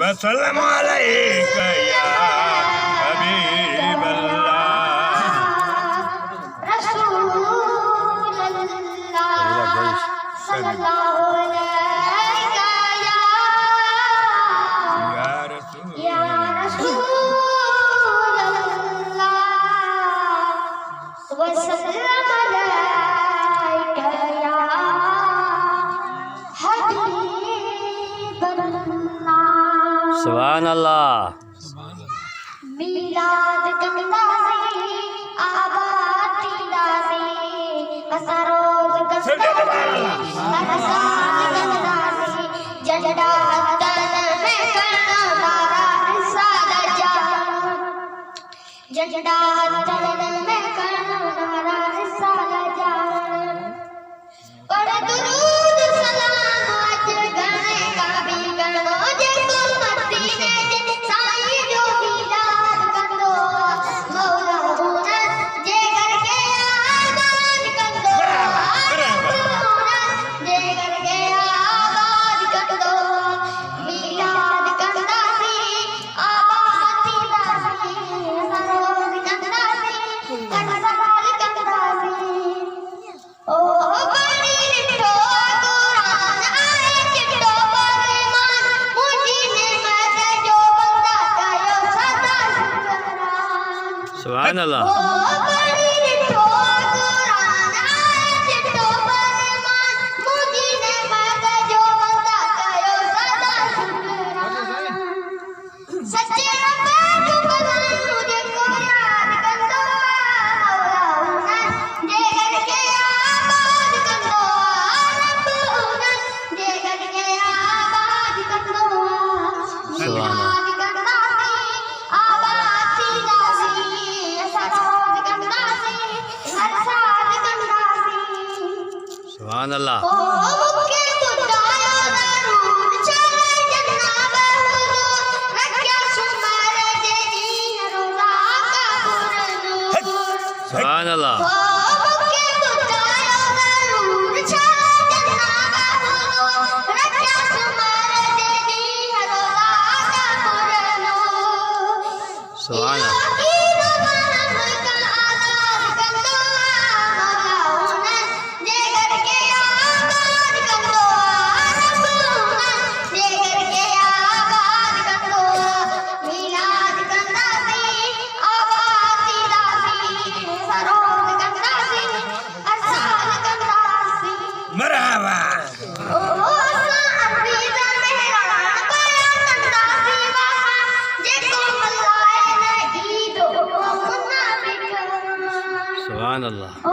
वसल्लम अलैका या हबीब अल्लाह रसूलल्लाह सल्लल्लाहु अलैका या रसूल रसूलल्लाह वसल्लम अलैका या हबीब अल्लाह। सुभान अल्लाह। मिलाद कंदासी आबादी दासी असरोज कंदासी अससाद कंदासी जड़ा तन में करना तारा रिसाला जान जड़ा तन में करना तारा रिसाला जान और दुरूद सलाम आज गणे का भी गणो जे को मदीने जे साईं जो मिलाद कंदो मौला हुनर जे करके आबाद कंदो जे करके आबाद कंदो मिलाद कंदासी आबादी दासी सरोज कंदासी अनसाल कंदासी ओ बड़ी रिठो कुरान आए चिट्टो परमान मुंडी ने मत जो बंदा कयो सदा शुकरान। सुभान ओ अल्लाह। बड़ी रिठो कुरान आए चिट्टो परमान मुंडी ने मत जो बंदा कयो सदा शुकरान। सच्चे रब जो बंदा मुझे को याद कंदो मौला हुनर जे करके आबाद कंदो रब हुनर जे करके आबाद कंदो मिलाद कंदासी आबादी दासी सरोज कंदासी अरसाद कंदासी सुभान अल्लाह। ओ मुके तुदायो दरूद चले जन्नत हुजूर रख्या सुमर जे दीन रोजा का पुरनूर। सुभान अल्लाह। ओ मुके तुदायो दरूद चले जन्नत हुजूर रख्या सुमर जे दीन रोजा का पुरनूर। सुभान अल्लाह। मरहबा सुभान अल्लाह। ओ